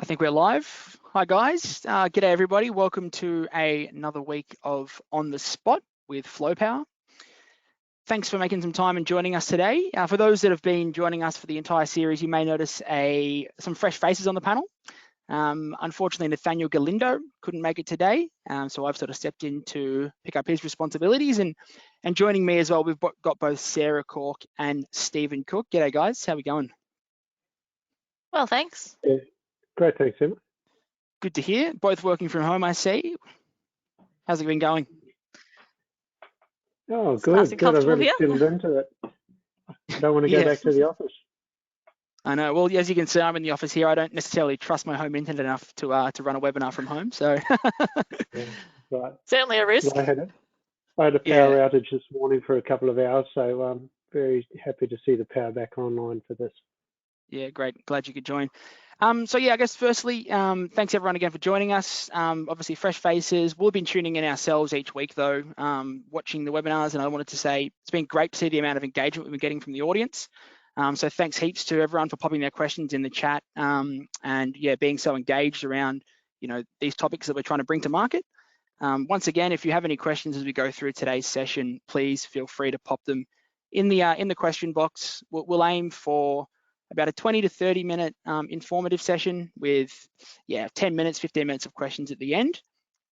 I think we're live. Hi guys, g'day everybody. Welcome to another week of On the Spot with Flow Power. Thanks for making some time and joining us today. For those that have been joining us for the entire series, you may notice some fresh faces on the panel. Unfortunately, Nathaniel Galindo couldn't make it today, so I've sort of stepped in to pick up his responsibilities. And joining me as well, we've got both Sarah Cork and Stephen Cook. G'day guys, how are we going? Well, thanks. Yeah. Great, thanks, Emmett. Good to hear. Both working from home, I see. How's it been going? Oh, It's good. nice and Good. I've comfortable really here. settled into it. I don't want to go back to the office. I know. Well, as you can see, I'm in the office here. I don't necessarily trust my home internet enough to run a webinar from home. So Yeah, right. Certainly a risk. Well, I had a power outage this morning for a couple of hours, so I'm very happy to see the power back online for this. Yeah, great. Glad you could join. So yeah, I guess firstly, thanks everyone again for joining us. Obviously, fresh faces. We'll be tuning in ourselves each week though, watching the webinars. And I wanted to say it's been great to see the amount of engagement we've been getting from the audience. So thanks heaps to everyone for popping their questions in the chat and yeah, being so engaged around these topics that we're trying to bring to market. Once again, if you have any questions as we go through today's session, please feel free to pop them in the question box. We'll aim for about a 20 to 30 minute informative session with 10 minutes, 15 minutes of questions at the end.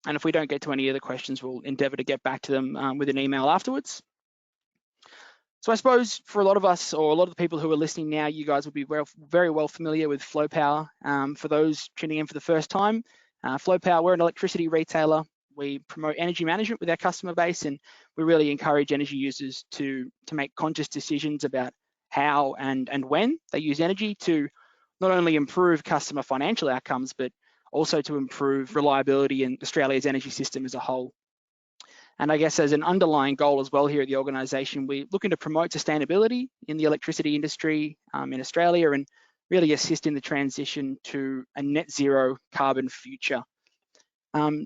And if we don't get to any of the questions, we'll endeavour to get back to them with an email afterwards. So I suppose for a lot of us, or a lot of the people who are listening now, you guys will be very well familiar with Flow Power. For those tuning in for the first time, Flow Power, we're an electricity retailer. We promote energy management with our customer base, and we really encourage energy users to make conscious decisions about how and when they use energy to not only improve customer financial outcomes, but also to improve reliability in Australia's energy system as a whole. And I guess as an underlying goal as well here at the organisation, we're looking to promote sustainability in the electricity industry in Australia and really assist in the transition to a net zero carbon future.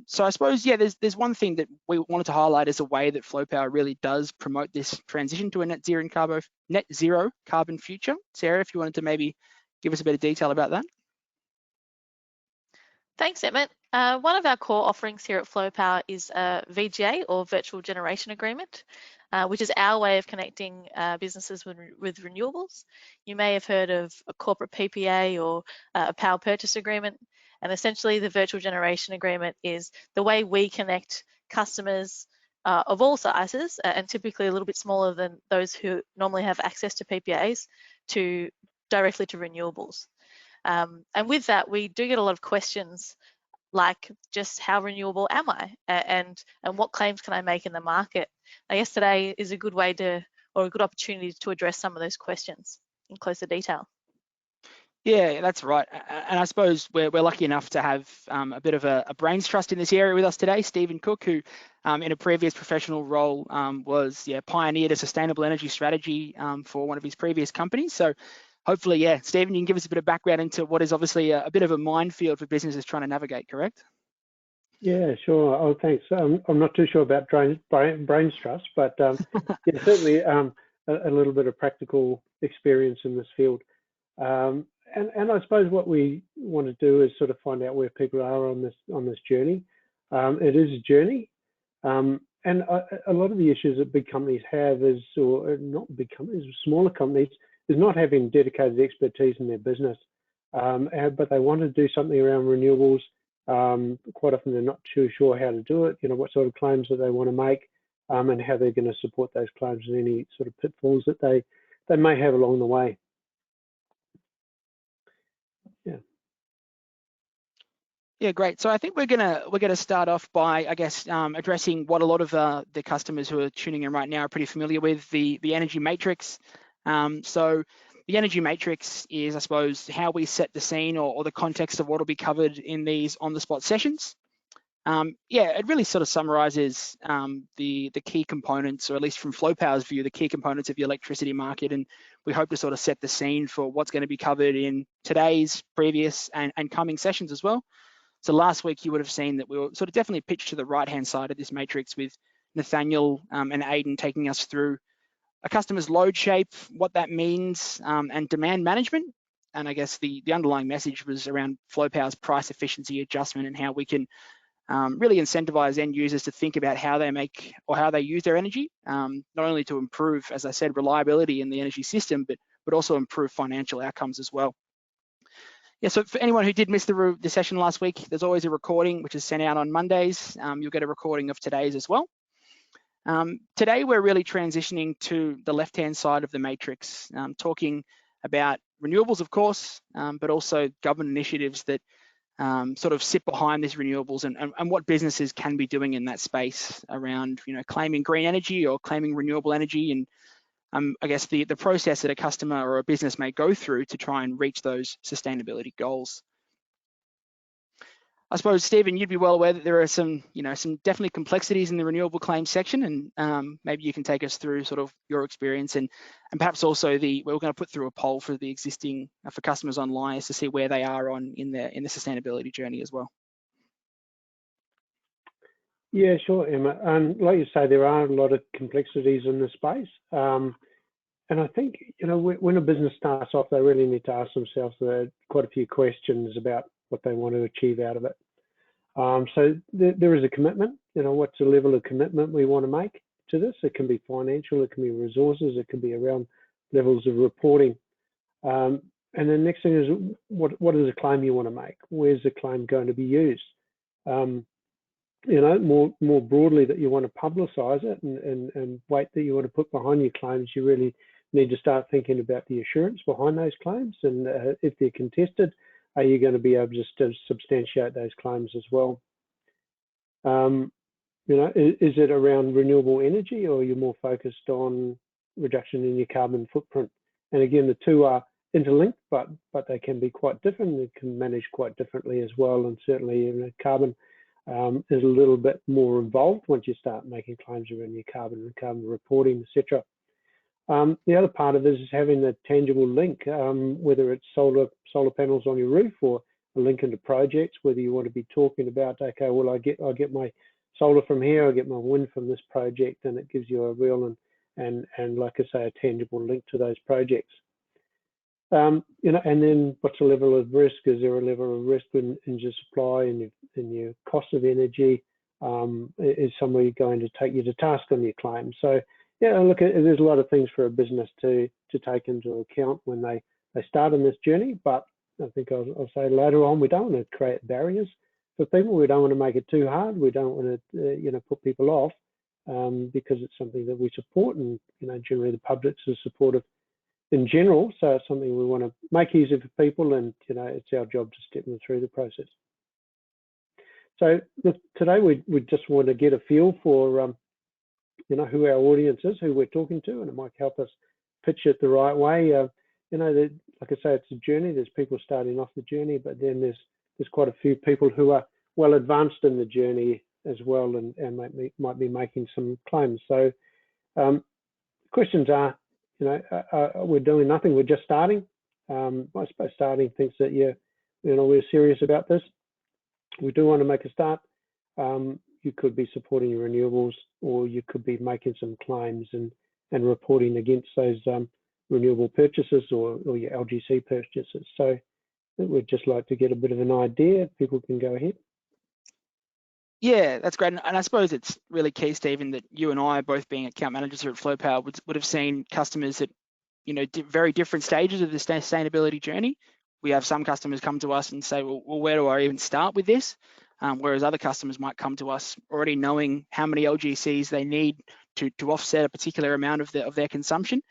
So I suppose, yeah, there's one thing that we wanted to highlight as a way that Flow Power really does promote this transition to a net zero carbon future. Sarah, if you wanted to maybe give us a bit of detail about that. Thanks, Emmett. One of our core offerings here at Flow Power is a VGA, or Virtual Generation Agreement, which is our way of connecting businesses with renewables. You may have heard of a corporate PPA or a power purchase agreement. And essentially, the Virtual Generation Agreement is the way we connect customers of all sizes, and typically a little bit smaller than those who normally have access to PPAs, directly to renewables. And with that, we do get a lot of questions like just how renewable am I, and what claims can I make in the market? I guess today is a good way or a good opportunity to address some of those questions in closer detail. Yeah, that's right. And I suppose we're lucky enough to have a bit of a brains trust in this area with us today, Stephen Cook, who in a previous professional role pioneered a sustainable energy strategy for one of his previous companies. So hopefully, yeah, Stephen, you can give us a bit of background into what is obviously a bit of a minefield for businesses trying to navigate, correct? Yeah, sure. Oh, thanks. I'm not too sure about brains trust, but yeah, certainly a little bit of practical experience in this field. And I suppose what we want to do is sort of find out where people are on this journey. It is a journey, and a lot of the issues that big companies have is, or not big companies, smaller companies, is not having dedicated expertise in their business. But they want to do something around renewables. Quite often they're not too sure how to do it. What sort of claims that they want to make, and how they're going to support those claims and any sort of pitfalls that they may have along the way. Yeah, great. So I think we're gonna start off by, I guess, addressing what a lot of the customers who are tuning in right now are pretty familiar with, the energy matrix. So the energy matrix is, I suppose, how we set the scene or the context of what will be covered in these on-the-spot sessions. Yeah, it really sort of summarizes the key components, or at least from Flow Power's view, the key components of the electricity market, and we hope to sort of set the scene for what's going to be covered in today's, previous, and coming sessions as well. So last week, you would have seen that we were sort of definitely pitched to the right-hand side of this matrix with Nathaniel and Aidan taking us through a customer's load shape, what that means, and demand management. and I guess the underlying message was around FlowPower's price efficiency adjustment and how we can really incentivize end users to think about how they make or how they use their energy, not only to improve, as I said, reliability in the energy system, but also improve financial outcomes as well. Yeah, so for anyone who did miss the session last week, there's always a recording which is sent out on Mondays. You'll get a recording of today's as well. Today, we're really transitioning to the left-hand side of the matrix, talking about renewables, of course, but also government initiatives that sort of sit behind these renewables and what businesses can be doing in that space around, claiming green energy or claiming renewable energy, and I guess the process that a customer or a business may go through to try and reach those sustainability goals. I suppose, Stephen, you'd be well aware that there are some definitely complexities in the renewable claims section, and maybe you can take us through sort of your experience and perhaps also we're going to put through a poll for the existing for customers online to see where they are in the sustainability journey as well. Yeah, sure, Emma. Like you say, there are a lot of complexities in this space. And I think, when a business starts off, they really need to ask themselves quite a few questions about what they want to achieve out of it. So there is a commitment, what's the level of commitment we want to make to this? It can be financial, it can be resources, it can be around levels of reporting. And the next thing is, what is the claim you want to make? Where's the claim going to be used? More broadly, that you want to publicise it and weight that you want to put behind your claims, you really need to start thinking about the assurance behind those claims, and if they're contested, are you going to be able just to substantiate those claims as well? Is it around renewable energy, or are you more focused on reduction in your carbon footprint? And again, the two are interlinked, but they can be quite different. They can manage quite differently as well, and certainly carbon is a little bit more involved once you start making claims around your carbon and carbon reporting, etc. The other part of this is having the tangible link, whether it's solar panels on your roof or a link into projects, whether you want to be talking about, okay, well, I get my solar from here, I get my wind from this project, and it gives you a real and like I say, a tangible link to those projects. And then what's the level of risk? Is there a level of risk in your supply and your cost of energy? Is somebody going to take you to task on your claim? So yeah, look, there's a lot of things for a business to take into account when they start on this journey. But I think I'll say later on, we don't want to create barriers for people. We don't want to make it too hard. We don't want to put people off because it's something that we support, and generally the public is supportive in general. So it's something we want to make easy for people, and it's our job to step them through the process. So look, today we just want to get a feel for who our audience is, who we're talking to, and it might help us pitch it the right way. Like I say, it's a journey. There's people starting off the journey, but then there's quite a few people who are well advanced in the journey as well, and might be making some claims. So questions are, we're doing nothing. We're just starting. I suppose starting thinks that we're serious about this. We do want to make a start. You could be supporting your renewables, or you could be making some claims and reporting against those renewable purchases or your LGC purchases. So we'd just like to get a bit of an idea. People can go ahead. Yeah, that's great. And I suppose it's really key, Stephen, that you and I, both being account managers here at FlowPower, would have seen customers at very different stages of the sustainability journey. We have some customers come to us and say, well, where do I even start with this? Whereas other customers might come to us already knowing how many LGCs they need to offset a particular amount of their consumption.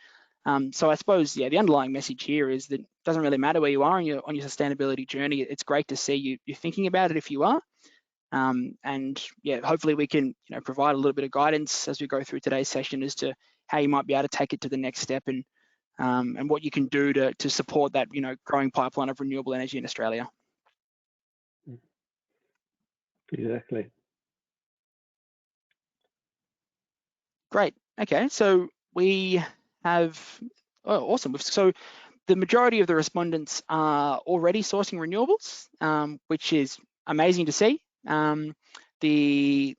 So I suppose, the underlying message here is that it doesn't really matter where you are on your sustainability journey. It's great to see you're thinking about it if you are. And yeah, hopefully we can provide a little bit of guidance as we go through today's session as to how you might be able to take it to the next step, and what you can do to support that growing pipeline of renewable energy in Australia. Exactly. Great. Okay, so we have awesome. So the majority of the respondents are already sourcing renewables, which is amazing to see. The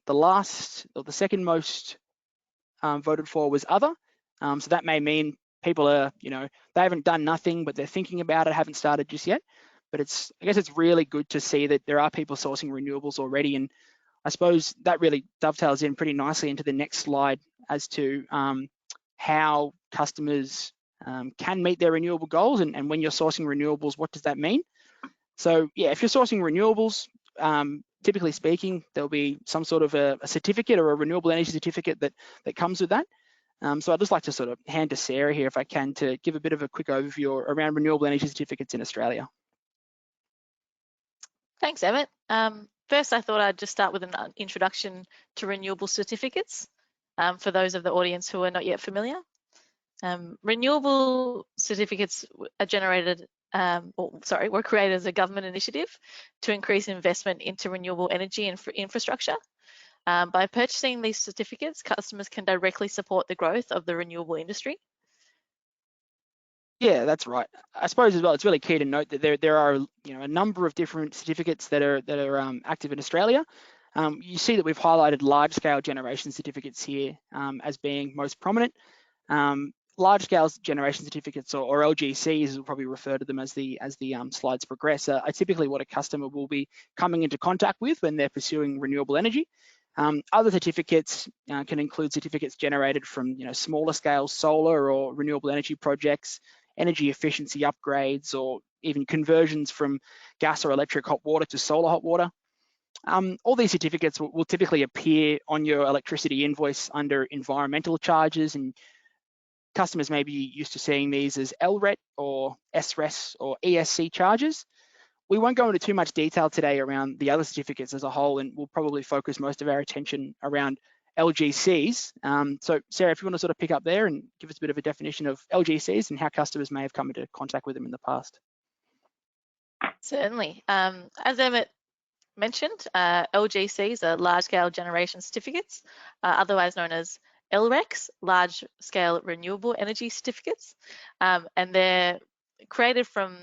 second most voted for was other. So that may mean people are, they haven't done nothing, but they're thinking about it, haven't started just yet. But I guess it's really good to see that there are people sourcing renewables already. And I suppose that really dovetails in pretty nicely into the next slide as to how customers can meet their renewable goals. And when you're sourcing renewables, what does that mean? So yeah, if you're sourcing renewables, typically speaking, there'll be some sort of a certificate or a renewable energy certificate that comes with that. So I'd just like to sort of hand to Sarah here, if I can, to give a bit of a quick overview around renewable energy certificates in Australia. Thanks, Emmett. First, I thought I'd just start with an introduction to renewable certificates for those of the audience who are not yet familiar. Renewable certificates are generated, were created as a government initiative to increase investment into renewable energy infrastructure. By purchasing these certificates, customers can directly support the growth of the renewable industry. Yeah, that's right. I suppose as well, it's really key to note that there are a number of different certificates that are active in Australia. You see that we've highlighted large-scale generation certificates here as being most prominent. Large-scale generation certificates, or LGCs, as we'll probably refer to them as the slides progress, are typically what a customer will be coming into contact with when they're pursuing renewable energy. Other certificates can include certificates generated from smaller scale solar or renewable energy projects, energy efficiency upgrades, or even conversions from gas or electric hot water to solar hot water. All these certificates will typically appear on your electricity invoice under environmental charges, and customers may be used to seeing these as LRET or SRES or ESC charges. We won't go into too much detail today around the other certificates as a whole, and we'll probably focus most of our attention around LGCs. So Sarah, if you want to sort of pick up there and give us a bit of a definition of LGCs and how customers may have come into contact with them in the past. Certainly. As Emmett mentioned, LGCs are large-scale generation certificates, otherwise known as LRECs, large-scale renewable energy certificates, and they're created from,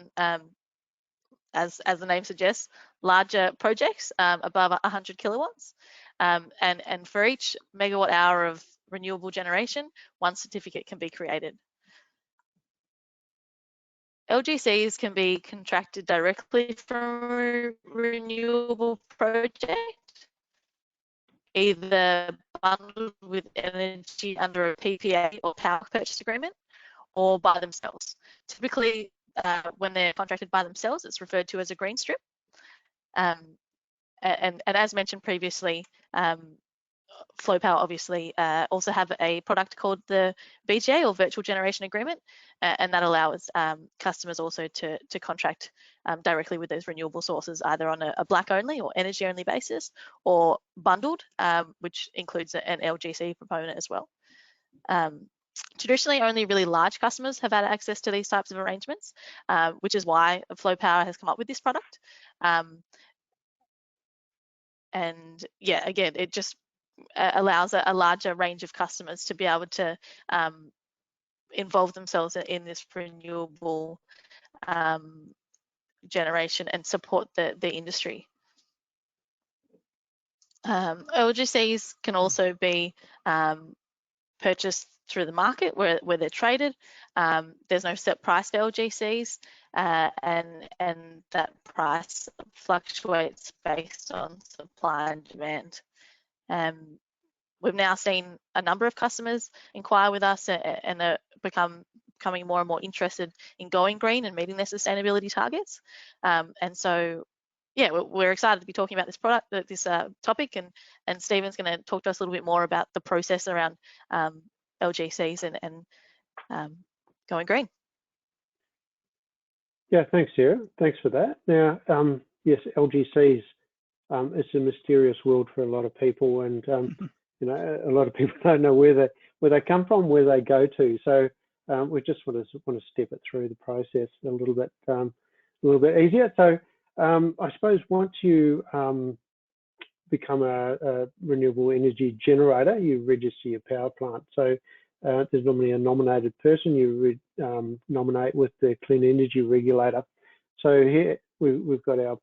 as the name suggests, larger projects above 100 kilowatts, and for each megawatt hour of renewable generation, one certificate can be created. LGCs can be contracted directly from a renewable project, either bundled with energy under a PPA or power purchase agreement, or by themselves. Typically, when they're contracted by themselves, it's referred to as a green strip. And as mentioned previously, FlowPower obviously also have a product called the VGA, or Virtual Generation Agreement, and that allows customers also to contract directly with those renewable sources, either on a black only or energy only basis, or bundled, which includes an LGC component as well. Traditionally, only really large customers have had access to these types of arrangements, which is why FlowPower has come up with this product. And yeah, again, it just allows a larger range of customers to be able to involve themselves in this renewable generation and support the industry. LGCs can also be purchased through the market where they're traded. There's no set price for LGCs, and that price fluctuates based on supply and demand. We've now seen a number of customers inquire with us and are becoming more and more interested in going green and meeting their sustainability targets. And so, yeah, we're excited to be talking about this product, this topic, and Stephen's going to talk to us a little bit more about the process around LGCs and going green. Yeah, thanks, Sarah. Thanks for that. Now, yes, LGCs, it's a mysterious world for a lot of people, and a lot of people don't know where they come from, where they go to. So we just want to step it through the process a little bit easier. So I suppose once you become a renewable energy generator, you register your power plant. So there's normally a nominated person you nominate with the Clean Energy Regulator. So here we've got our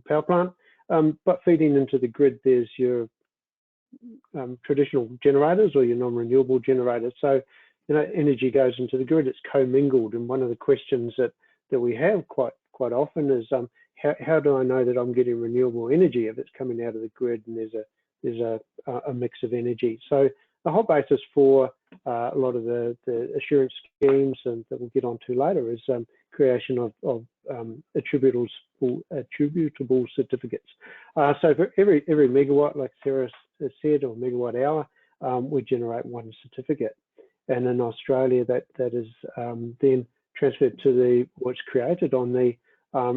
power plant, but feeding into the grid, there's your traditional generators or your non-renewable generators. So energy goes into the grid, it's commingled. And one of the questions that we have quite often is, how do I know that I'm getting renewable energy if it's coming out of the grid and there's a mix of energy? So the whole basis for a lot of the assurance schemes, and that we'll get onto later, is creation of attributable certificates. So for every megawatt, like Sarah said, or megawatt hour, we generate one certificate. And in Australia, that is then transferred to what's created on the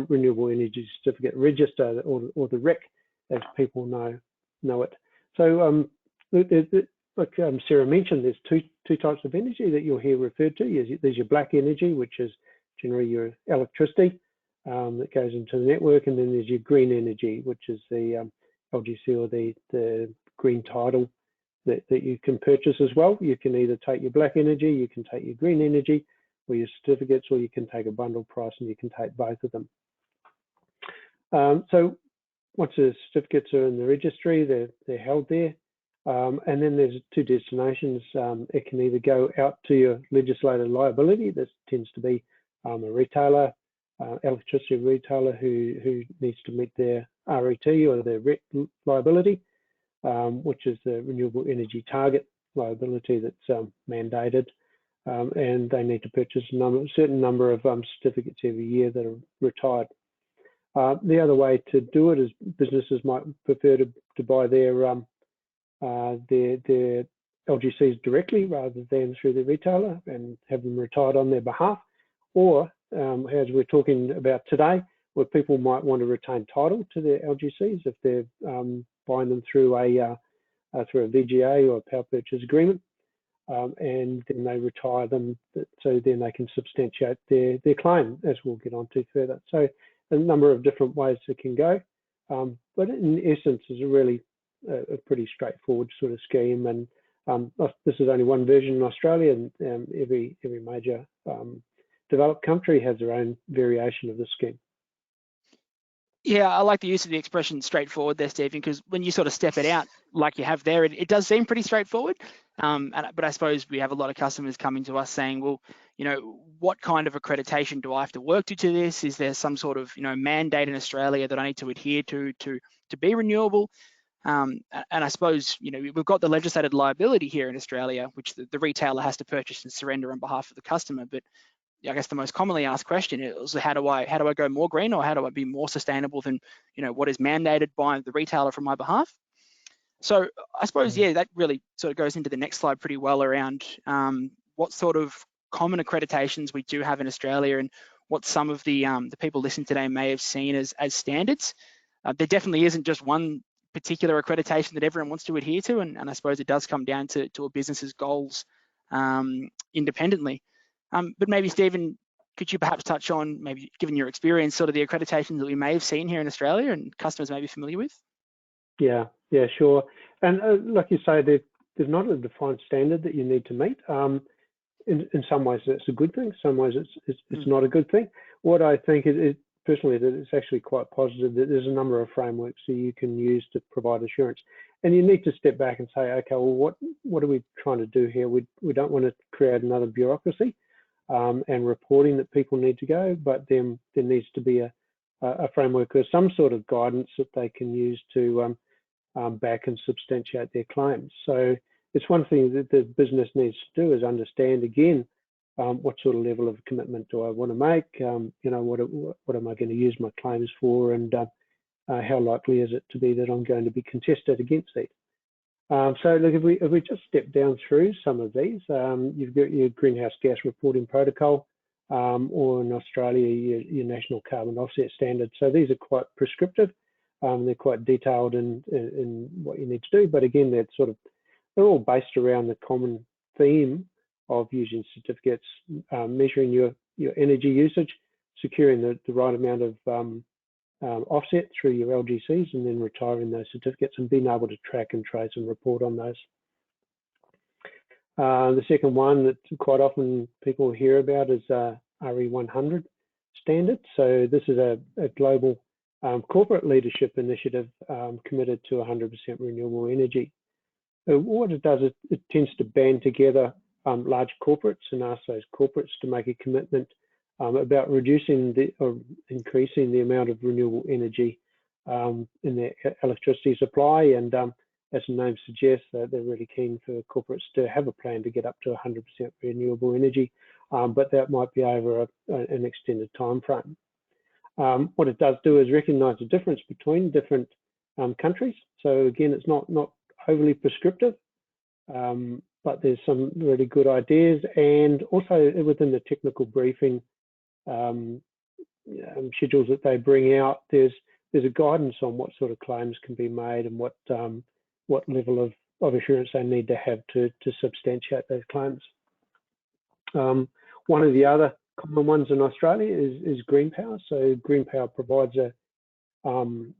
Renewable Energy Certificate Register, or the REC, as people know it. So like Sarah mentioned, there's two types of energy that you'll hear referred to. There's your black energy, which is generally your electricity that goes into the network, and then there's your green energy, which is the LGC, or the green title that you can purchase as well. You can either take your black energy, you can take your green energy, or your certificates, or you can take a bundle price and you can take both of them. So once the certificates are in the registry, they're held there. And then there's two destinations. It can either go out to your legislated liability. This tends to be a retailer, electricity retailer who needs to meet their RET, or their RET liability, which is the Renewable Energy Target liability that's mandated. And they need to purchase a certain number of certificates every year that are retired. The other way to do it is businesses might prefer to buy their LGCs directly rather than through the retailer and have them retired on their behalf. Or, as we're talking about today, where people might want to retain title to their LGCs if they're buying them through a VGA or a power purchase agreement, and then they retire them, so then they can substantiate their claim, as we'll get on to further. So a number of different ways it can go, but in essence is a pretty straightforward sort of scheme. And this is only one version in Australia, and every major developed country has their own variation of the scheme. Yeah, I like the use of the expression straightforward there, Stephen, because when you sort of step it out like you have there, it does seem pretty straightforward. But I suppose we have a lot of customers coming to us saying, well, what kind of accreditation do I have to work to this? Is there some sort of, mandate in Australia that I need to adhere to be renewable? And I suppose, we've got the legislated liability here in Australia, which the retailer has to purchase and surrender on behalf of the customer. But I guess the most commonly asked question is, how do I go more green, or how do I be more sustainable than what is mandated by the retailer from my behalf? So I suppose, yeah, that really sort of goes into the next slide pretty well around what sort of common accreditations we do have in Australia, and what some of the people listening today may have seen as standards. There definitely isn't just one particular accreditation that everyone wants to adhere to, and I suppose it does come down to a business's goals independently. But maybe, Stephen, could you perhaps touch on, maybe given your experience, sort of the accreditations that we may have seen here in Australia and customers may be familiar with? Yeah, sure. And like you say, there's not a defined standard that you need to meet. In some ways, that's a good thing. Some ways, it's not a good thing. What I think is personally, that it's actually quite positive that there's a number of frameworks that you can use to provide assurance. And you need to step back and say, okay, well, what are we trying to do here? We don't want to create another bureaucracy and reporting that people need to go, but then there needs to be a framework or some sort of guidance that they can use to back and substantiate their claims. So it's one thing that the business needs to do is understand, again, what sort of level of commitment do I want to make? What am I going to use my claims for, and how likely is it to be that I'm going to be contested against it? So look, if we just step down through some of these, you've got your greenhouse gas reporting protocol, or in Australia, your national carbon offset standard. So these are quite prescriptive. They're quite detailed in what you need to do, but again, they're all based around the common theme of using certificates, measuring your energy usage, securing the right amount of offset through your LGCs, and then retiring those certificates and being able to track and trace and report on those. The second one that quite often people hear about is RE100 standard. So this is a global corporate leadership initiative committed to 100% renewable energy. What it does is it tends to band together large corporates and ask those corporates to make a commitment about reducing or increasing the amount of renewable energy in their electricity supply. And as the name suggests, they're really keen for corporates to have a plan to get up to 100% renewable energy, but that might be over an extended time frame. What it does do is recognise the difference between different countries. So again, it's not overly prescriptive, but there's some really good ideas, and also within the technical briefing schedules that they bring out, there's a guidance on what sort of claims can be made and what level of assurance they need to have to substantiate those claims. One of the other common ones in Australia is green power. So green power provides an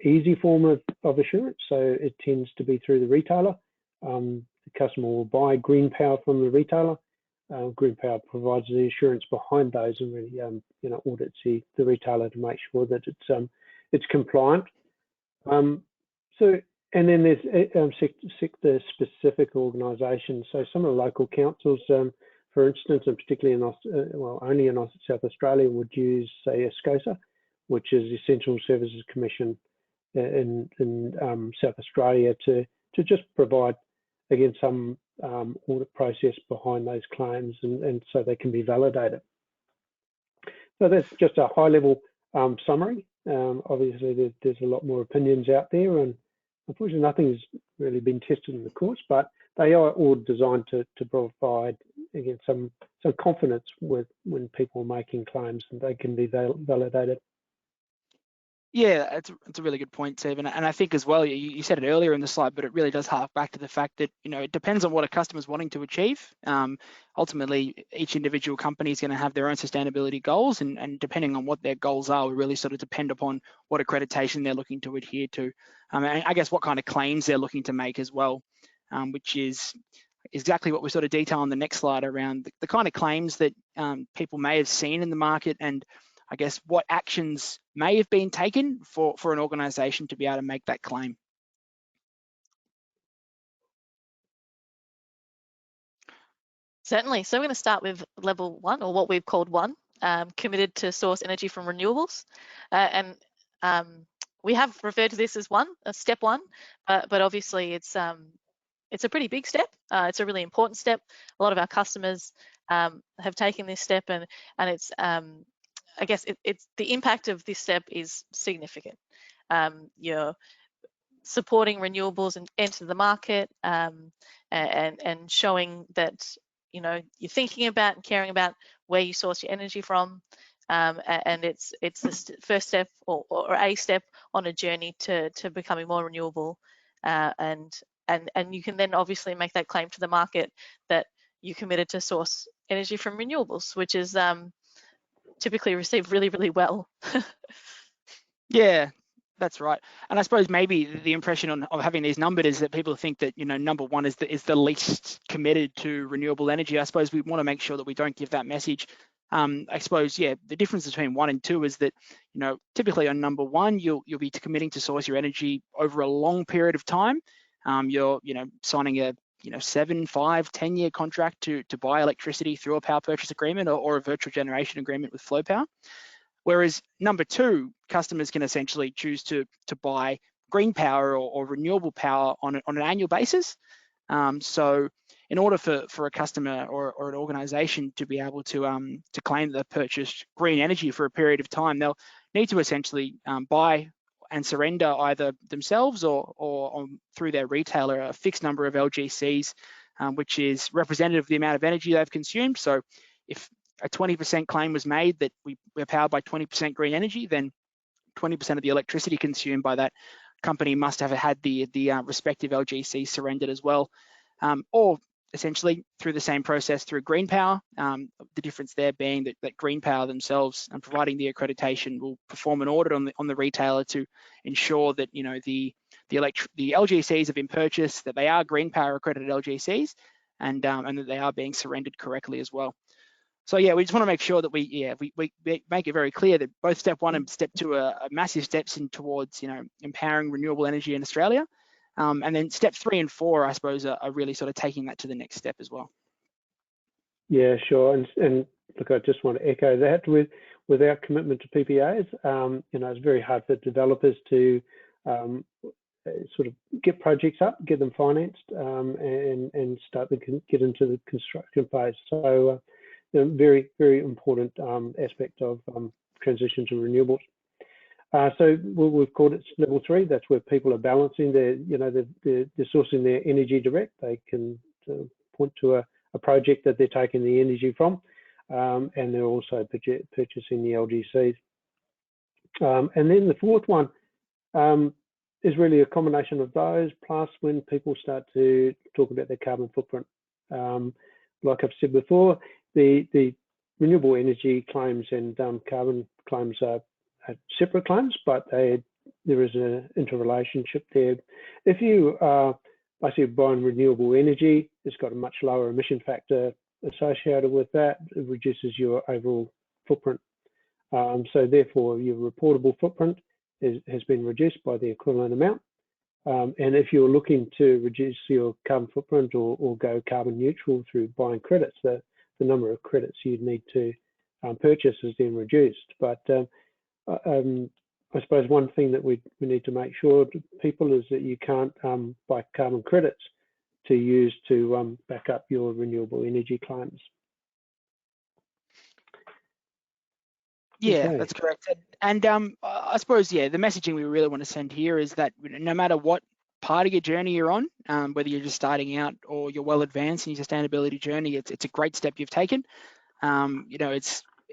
easy form of assurance. So it tends to be through the retailer. The customer will buy green power from the retailer. Green power provides the assurance behind those and really audits the retailer to make sure that it's compliant. And then there's sector specific organisations. So some of the local councils, for instance, and particularly only in South Australia, would use, say, ESCOSA, which is the Essential Services Commission in South Australia, to just provide, again, some audit process behind those claims, and so they can be validated. So that's just a high-level summary. Obviously, there's a lot more opinions out there, and unfortunately, nothing's really been tested in the course, but they are all designed to provide, again, some confidence when people are making claims and they can be validated. Yeah, it's a really good point, Stephen. And I think as well, you said it earlier in the slide, but it really does hark back to the fact that, it depends on what a customer's wanting to achieve. Ultimately, each individual company is going to have their own sustainability goals, and depending on what their goals are, will really sort of depend upon what accreditation they're looking to adhere to. And I guess what kind of claims they're looking to make as well, which is exactly what we sort of detail on the next slide around the kind of claims that people may have seen in the market, and I guess what actions may have been taken for an organisation to be able to make that claim. Certainly. So we're going to start with level 1, or what we've called 1, committed to source energy from renewables. And we have referred to this as step 1, but obviously it's a pretty big step. It's a really important step. A lot of our customers have taken this step, and it's I guess it's the impact of this step is significant. You're supporting renewables and enter the market, and showing that you're thinking about and caring about where you source your energy from, and it's the first step or a step on a journey to becoming more renewable, and you can then obviously make that claim to the market that you committed to source energy from renewables, which is typically received really, really well. Yeah, that's right. And I suppose maybe the impression of having these numbered is that people think that number 1 is the least committed to renewable energy. I suppose we want to make sure that we don't give that message. I suppose, yeah, the difference between 1 and 2 is that typically on number 1 you'll be committing to source your energy over a long period of time. You're signing a 7, 5, 10-year contract to buy electricity through a power purchase agreement or a virtual generation agreement with Flow Power. Whereas number 2, customers can essentially choose to buy green power or renewable power on an annual basis. So in order for a customer or an organisation to be able to claim that they've purchased green energy for a period of time, they'll need to essentially buy and surrender either themselves or through their retailer a fixed number of LGCs, which is representative of the amount of energy they've consumed. So if a 20% claim was made that we're powered by 20% green energy, then 20% of the electricity consumed by that company must have had the respective LGC surrendered as well. Or essentially through the same process through green power, the difference there being that green power themselves and providing the accreditation will perform an audit on the retailer to ensure that the LGCs have been purchased, that they are green power accredited LGCs, and that they are being surrendered correctly as well. So yeah, we just want to make sure that we make it very clear that both step 1 and step 2 are massive steps in towards empowering renewable energy in Australia. And then step 3 and 4, I suppose, are really sort of taking that to the next step as well. Yeah, sure. And look, I just want to echo that without commitment to PPAs, it's very hard for developers to sort of get projects up, get them financed, and start to get into the construction phase. So, very, very important aspect of transition to renewables. So we've called it level 3. That's where people are balancing they're sourcing their energy direct. They can point to a project that they're taking the energy from, and they're also purchasing the LGCs. And then the fourth one is really a combination of those, plus when people start to talk about their carbon footprint. Like I've said before, the renewable energy claims and carbon claims are separate claims, but there is an interrelationship there. If you basically buying renewable energy, it's got a much lower emission factor associated with that. It reduces your overall footprint. So therefore, your reportable footprint has been reduced by the equivalent amount. And if you're looking to reduce your carbon footprint or go carbon neutral through buying credits, the number of credits you'd need to purchase is then reduced. But I suppose one thing that we need to make sure to people is that you can't buy carbon credits to use to back up your renewable energy claims. Yeah, Okay. that's correct. And I suppose, the messaging we really want to send here is that no matter what part of your journey you're on, whether you're just starting out or you're well advanced in your sustainability journey, it's a great step you've taken.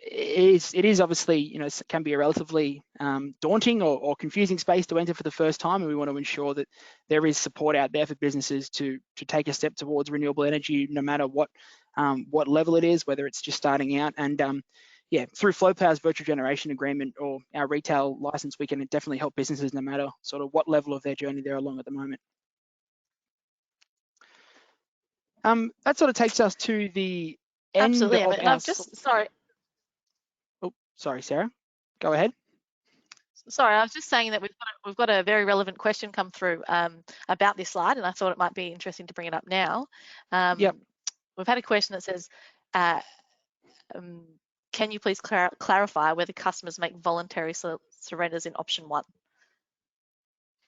It is obviously, can be a relatively daunting or confusing space to enter for the first time, and we want to ensure that there is support out there for businesses to take a step towards renewable energy, no matter what level it is, whether it's just starting out. And through FlowPower's virtual generation agreement or our retail license, we can definitely help businesses no matter sort of what level of their journey they're along at the moment. That sort of takes us to the end Absolutely, of and I've just, sorry. Oh, sorry, Sarah. Go ahead. Sorry, I was just saying that we've got a very relevant question come through about this slide, and I thought it might be interesting to bring it up now. Yep. We've had a question that says, can you please clarify whether customers make voluntary surrenders in option 1?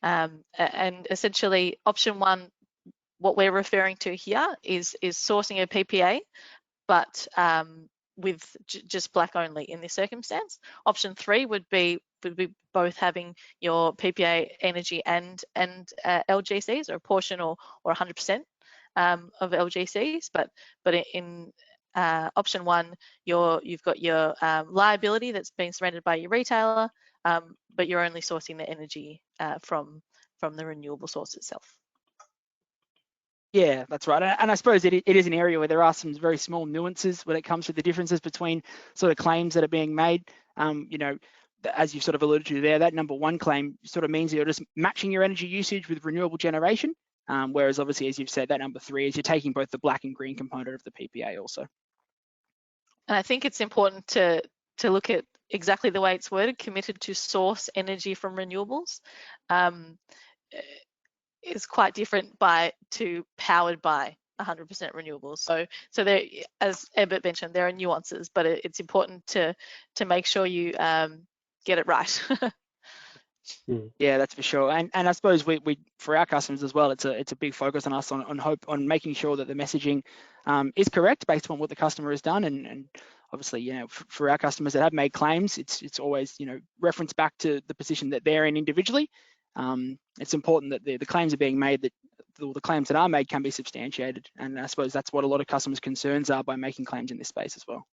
And essentially, option 1, what we're referring to here is sourcing a PPA, but with just black only in this circumstance. Option 3 would be both having your PPA energy and LGCs, or a portion or 100% of LGCs, but in option 1, you've got your liability that's being surrendered by your retailer, but you're only sourcing the energy from the renewable source itself. Yeah, that's right. And I suppose it is an area where there are some very small nuances when it comes to the differences between sort of claims that are being made. As you've sort of alluded to there, that number 1 claim sort of means you're just matching your energy usage with renewable generation. Whereas obviously, as you've said, that number 3 is you're taking both the black and green component of the PPA also. And I think it's important to look at exactly the way it's worded, committed to source energy from renewables. Is quite different to powered by 100% renewables. So there, as Emmett mentioned, there are nuances, but it's important to make sure you get it right. Yeah, that's for sure. And I suppose we for our customers as well, it's a big focus on us on making sure that the messaging is correct based on what the customer has done. And obviously, for our customers that have made claims, it's always reference back to the position that they're in individually. It's important that the claims are being made, that the claims that are made can be substantiated. And I suppose that's what a lot of customers' concerns are by making claims in this space as well.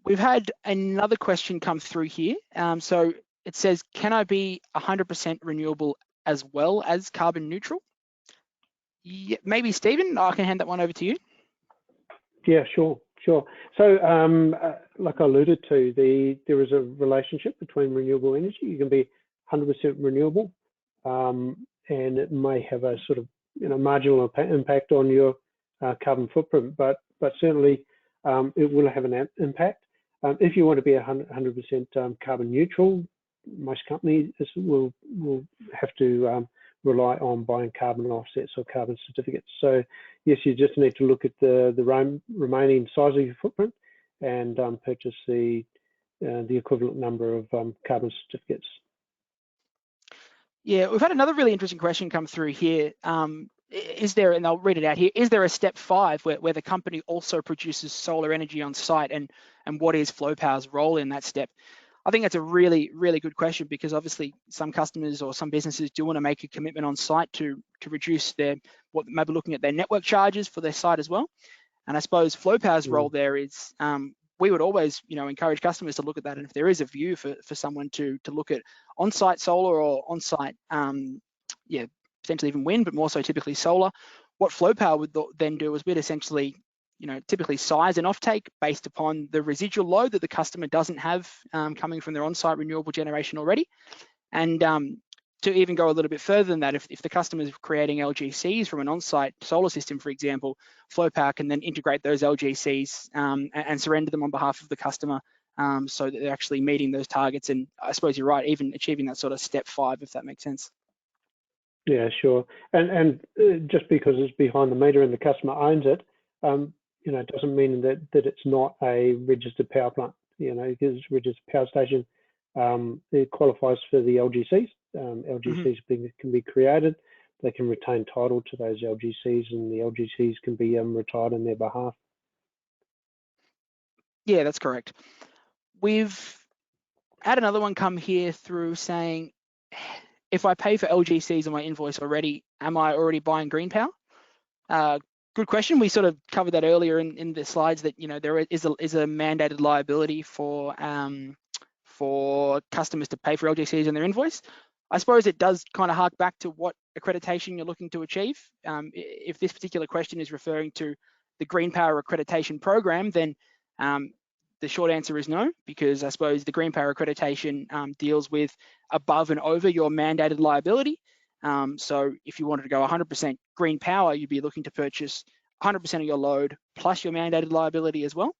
We've had another question come through here. So it says, can I be 100% renewable as well as carbon neutral? Yeah, maybe Stephen, I can hand that one over to you. Yeah, sure. So like I alluded to, there is a relationship between renewable energy. You can be 100% renewable, and it may have a sort of marginal impact on your carbon footprint, but certainly it will have an impact. If you want to be 100% carbon neutral, most companies will have to rely on buying carbon offsets or carbon certificates. So yes, you just need to look at the remaining size of your footprint and purchase the equivalent number of carbon certificates. Yeah, we've had another really interesting question come through here. Is there, and I'll read it out here, is there a step 5 where the company also produces solar energy on site, and what is FlowPower's role in that step? I think that's a really, really good question, because obviously some customers or some businesses do want to make a commitment on site to reduce what maybe looking at their network charges for their site as well. And I suppose FlowPower's role there is, we would always, encourage customers to look at that. And if there is a view for someone to look at on-site solar or on-site, potentially even wind, but more so typically solar, what FlowPower would then do is we'd essentially, typically size an offtake based upon the residual load that the customer doesn't have coming from their on-site renewable generation already. And to even go a little bit further than that, if the customer is creating LGCs from an on-site solar system, for example, FlowPower can then integrate those LGCs and surrender them on behalf of the customer, so that they're actually meeting those targets. And I suppose you're right, even achieving that sort of step 5, if that makes sense. Yeah, sure. And just because it's behind the meter and the customer owns it, it doesn't mean that it's not a registered power plant. Because registered power station, it qualifies for the LGCs. LGCs can be created. They can retain title to those LGCs, and the LGCs can be retired on their behalf. Yeah, that's correct. We've had another one come here through saying, if I pay for LGCs on my invoice already, am I already buying green power? Good question. We sort of covered that earlier in the slides, that there is a mandated liability for customers to pay for LGCs on their invoice. I suppose it does kind of hark back to what accreditation you're looking to achieve. If this particular question is referring to the Green Power Accreditation Program, then the short answer is no, because I suppose the Green Power Accreditation deals with above and over your mandated liability. So if you wanted to go 100% green power, you'd be looking to purchase 100% of your load plus your mandated liability as well.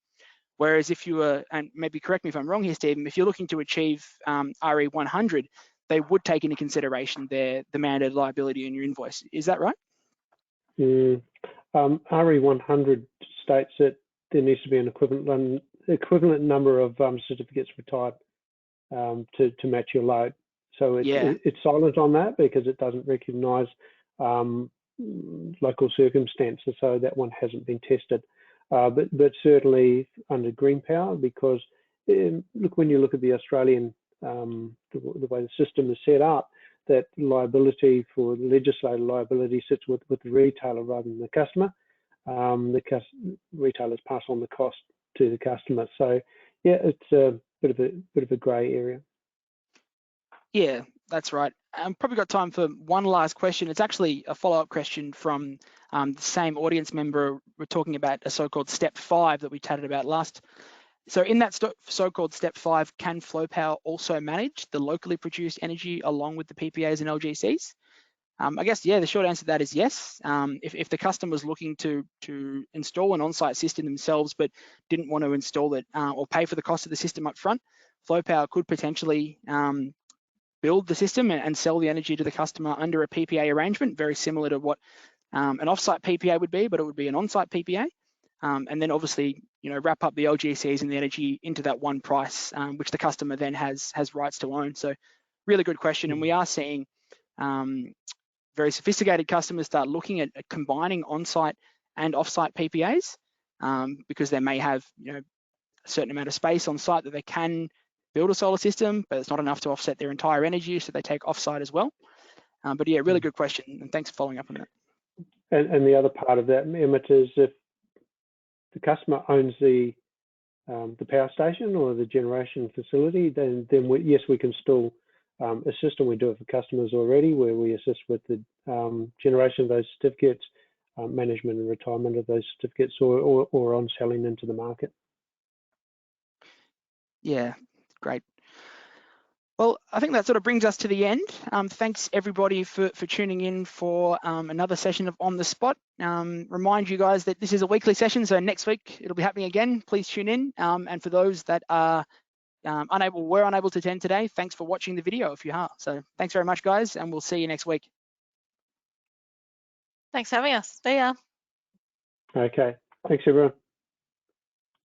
Whereas if you were, and maybe correct me if I'm wrong here, Stephen, if you're looking to achieve RE 100, they would take into consideration the mandated liability in your invoice. Is that right? RE 100 states that there needs to be an equivalent number of certificates retired to match your load. So it's silent on that because it doesn't recognise local circumstances, so that one hasn't been tested. But certainly under green power, because look, when you look at the Australian, the way the system is set up, that liability for legislated liability sits with the retailer rather than the customer. Retailers pass on the cost to the customer. So yeah, it's a bit of a grey area. Yeah, that's right. Probably got time for one last question. It's actually a follow-up question from the same audience member. We're talking about a so-called step 5 that we chatted about last. So in that so-called step 5, can FlowPower also manage the locally produced energy along with the PPAs and LGCs? I guess, yeah, the short answer to that is yes. If the customer was looking to install an on-site system themselves but didn't want to install it or pay for the cost of the system up front, FlowPower could potentially build the system and sell the energy to the customer under a PPA arrangement, very similar to what an off-site PPA would be, but it would be an on-site PPA. And then obviously, wrap up the LGCs and the energy into that one price, which the customer then has rights to own. So really good question. And we are seeing very sophisticated customers start looking at combining on-site and off-site PPAs because they may have a certain amount of space on site that they can build a solar system, but it's not enough to offset their entire energy, so they take off-site as well. But yeah, really good question, and thanks for following up on that. And the other part of that, Emmett, is if the customer owns the power station or the generation facility, then yes, we can still assist, and we do it for customers already, where we assist with the generation of those certificates, management and retirement of those certificates, or on selling into the market. Yeah, great. Well, I think that sort of brings us to the end. Thanks everybody for tuning in for another session of On the Spot. Remind you guys that this is a weekly session, so next week it'll be happening again. Please tune in. And for those that are were unable to attend today, thanks for watching the video if you are. So thanks very much, guys, and we'll see you next week. Thanks for having us. See ya. Okay. Thanks, everyone.